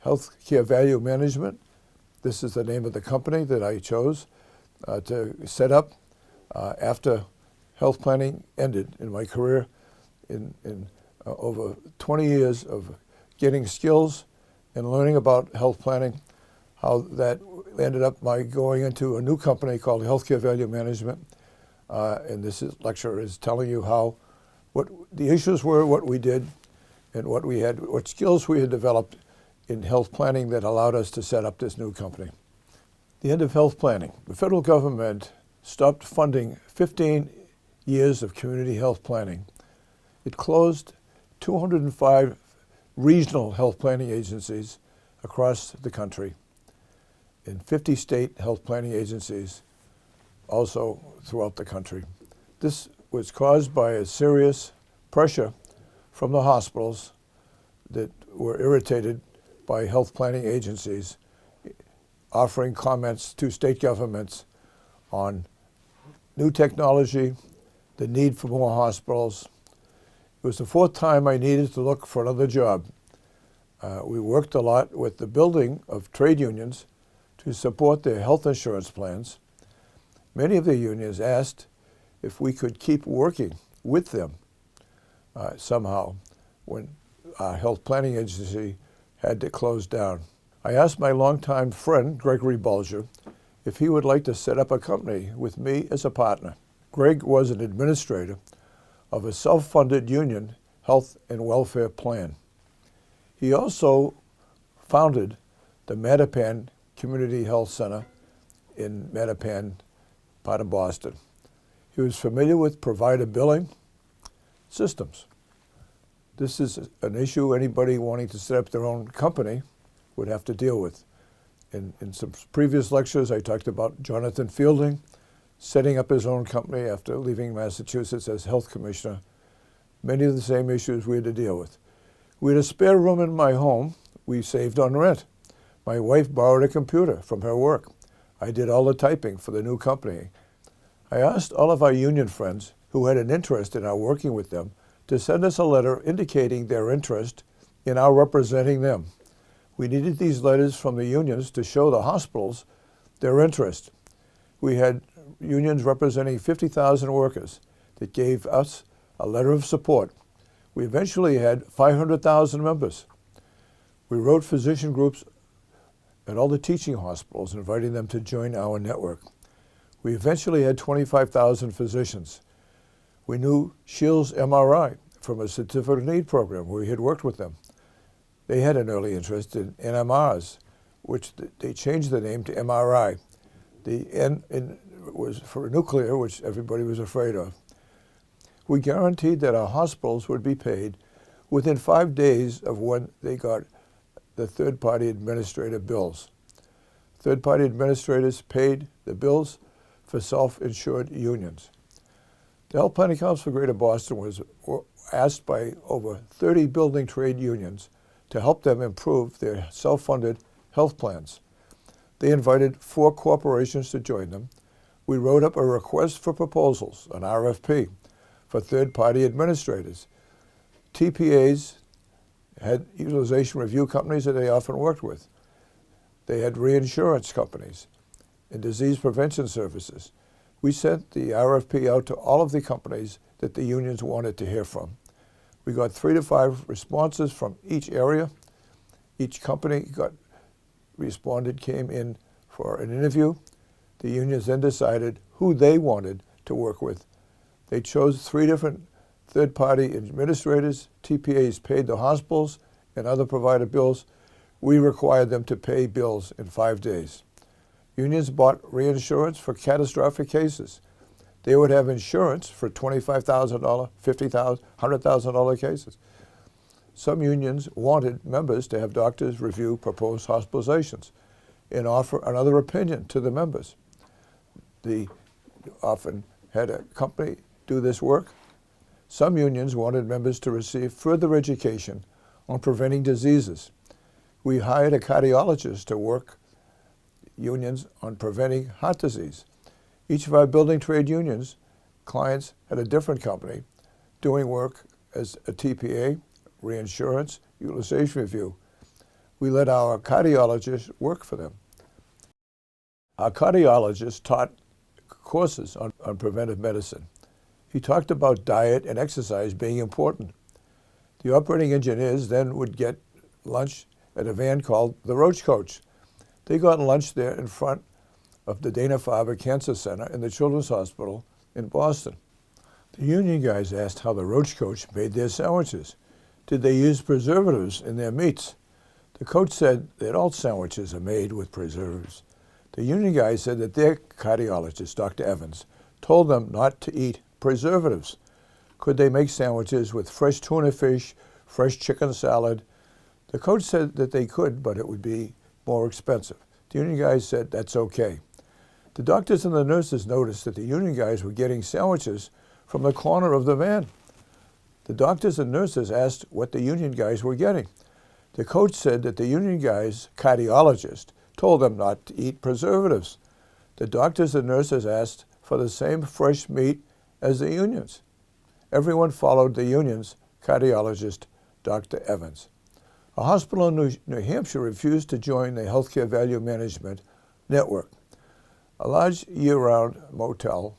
Healthcare Value Management. This is the name of the company that I chose to set up after health planning ended in my career in over 20 years of getting skills and learning about health planning, how that ended up my going into a new company called Healthcare Value Management. And this lecture is telling you what the issues were, what we did, and what skills we had developed in health planning that allowed us to set up this new company. The end of health planning. The federal government stopped funding 15 years of community health planning. It closed 205 regional health planning agencies across the country and 50 state health planning agencies also throughout the country. This was caused by a serious pressure from the hospitals that were irritated by health planning agencies offering comments to state governments on new technology, the need for more hospitals. It was the fourth time I needed to look for another job. We worked a lot with the building of trade unions to support their health insurance plans. Many of the unions asked if we could keep working with them somehow when our health planning agency had to close down. I asked my longtime friend, Gregory Bulger, if he would like to set up a company with me as a partner. Greg was an administrator of a self-funded union health and welfare plan. He also founded the Mattapan Community Health Center in Mattapan, part of Boston. He was familiar with provider billing systems. This is an issue anybody wanting to set up their own company would have to deal with. In some previous lectures, I talked about Jonathan Fielding setting up his own company after leaving Massachusetts as health commissioner. Many of the same issues we had to deal with. We had a spare room in my home. We saved on rent. My wife borrowed a computer from her work. I did all the typing for the new company. I asked all of our union friends who had an interest in our working with them to send us a letter indicating their interest in our representing them. We needed these letters from the unions to show the hospitals their interest. We had unions representing 50,000 workers that gave us a letter of support. We eventually had 500,000 members. We wrote physician groups at all the teaching hospitals, inviting them to join our network. We eventually had 25,000 physicians. We knew Shields MRI from a certificate of need program where we had worked with them. They had an early interest in NMRs, which they changed the name to MRI. The N was for nuclear, which everybody was afraid of. We guaranteed that our hospitals would be paid within 5 days of when they got the third-party administrator bills. Third-party administrators paid the bills for self-insured unions. The Health Planning Council for Greater Boston was asked by over 30 building trade unions to help them improve their self-funded health plans. They invited 4 corporations to join them. We wrote up a request for proposals, an RFP, for third-party administrators. TPAs had utilization review companies that they often worked with. They had reinsurance companies and disease prevention services. We sent the RFP out to all of the companies that the unions wanted to hear from. We got 3 to 5 responses from each area. Each company came in for an interview. The unions then decided who they wanted to work with. They chose 3 different third-party administrators. TPAs paid the hospitals and other provider bills. We required them to pay bills in 5 days. Unions bought reinsurance for catastrophic cases. They would have insurance for $25,000, $50,000, $100,000 cases. Some unions wanted members to have doctors review proposed hospitalizations and offer another opinion to the members. They often had a company do this work. Some unions wanted members to receive further education on preventing diseases. We hired a cardiologist to work unions on preventing heart disease. Each of our building trade unions clients had a different company doing work as a TPA, reinsurance, utilization review. we let our cardiologists work for them. Our cardiologist taught courses on preventive medicine. He talked about diet and exercise being important. The operating engineers then would get lunch at a van called the Roach Coach. They got lunch there in front of the Dana-Farber Cancer Center in the Children's Hospital in Boston. The union guys asked how the Roach Coach made their sandwiches. Did they use preservatives in their meats? The coach said that all sandwiches are made with preservatives. The union guys said that their cardiologist, Dr. Evans, told them not to eat preservatives. Could they make sandwiches with fresh tuna fish, fresh chicken salad? The coach said that they could, but it would be more expensive. The union guys said that's okay. The doctors and the nurses noticed that the union guys were getting sandwiches from the corner of the van. The doctors and nurses asked what the union guys were getting. The coach said that the union guys' cardiologist told them not to eat preservatives. The doctors and nurses asked for the same fresh meat as the unions. Everyone followed the union's cardiologist, Dr. Evans. A hospital in New Hampshire refused to join the Healthcare Value Management Network. A large year-round motel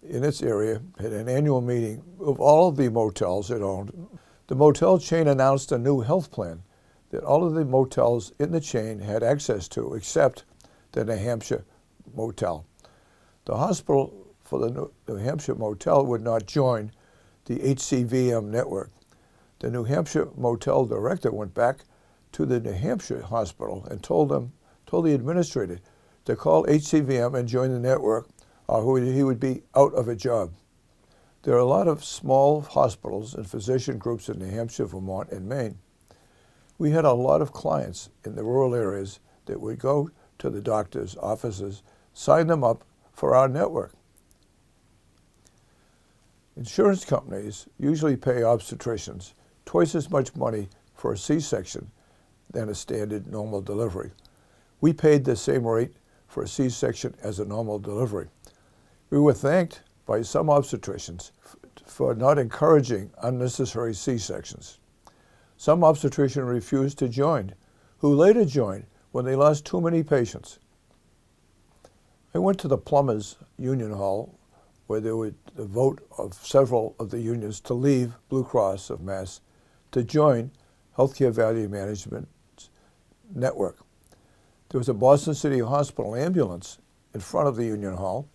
in its area had an annual meeting of all of the motels it owned. The motel chain announced a new health plan that all of the motels in the chain had access to, except the New Hampshire motel. The hospital for the New Hampshire motel would not join the HCVM network. The New Hampshire motel director went back to the New Hampshire hospital and told the administrator to call HCVM and join the network, or he would be out of a job. There are a lot of small hospitals and physician groups in New Hampshire, Vermont, and Maine. We had a lot of clients in the rural areas that would go to the doctor's offices, sign them up for our network. Insurance companies usually pay obstetricians twice as much money for a C-section than a standard normal delivery. We paid the same rate for a C-section as a normal delivery. We were thanked by some obstetricians for not encouraging unnecessary C-sections. Some obstetricians refused to join, who later joined when they lost too many patients. I went to the Plumbers Union Hall, where there was a vote of several of the unions to leave Blue Cross of Mass to join Healthcare Value Management Network. There was a Boston City Hospital ambulance in front of the Union Hall.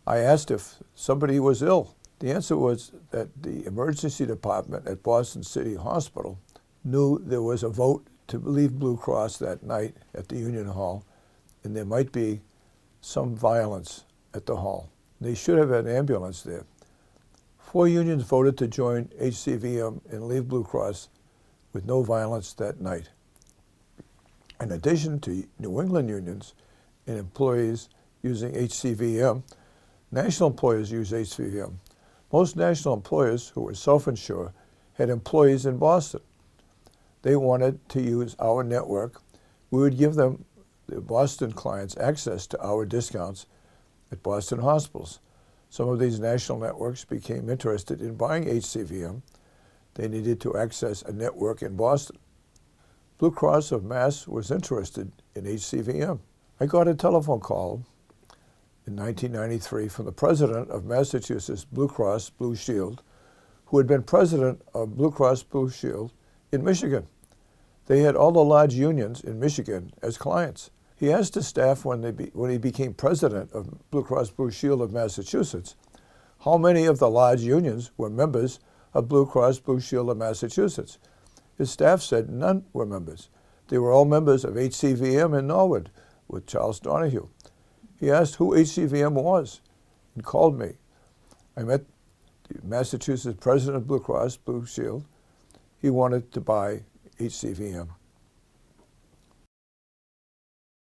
I asked if somebody was ill. The answer was that the emergency department at Boston City Hospital knew there was a vote to leave Blue Cross that night at the Union Hall, and there might be some violence at the hall. They should have an ambulance there. 4 unions voted to join HCVM and leave Blue Cross with no violence that night. In addition to New England unions and employees using HCVM, national employers use HCVM. Most national employers who were self-insured had employees in Boston. They wanted to use our network. We would give them, the Boston clients, access to our discounts at Boston hospitals. Some of these national networks became interested in buying HCVM. They needed to access a network in Boston. Blue Cross of Mass was interested in HCVM. I got a telephone call in 1993 from the president of Massachusetts Blue Cross Blue Shield, who had been president of Blue Cross Blue Shield in Michigan. They had all the large unions in Michigan as clients. He asked his staff when he became president of Blue Cross Blue Shield of Massachusetts, how many of the large unions were members of Blue Cross Blue Shield of Massachusetts. His staff said none were members. They were all members of HCVM in Norwood with Charles Donahue. He asked who HCVM was and called me. I met the Massachusetts president of Blue Cross Blue Shield. He wanted to buy HCVM.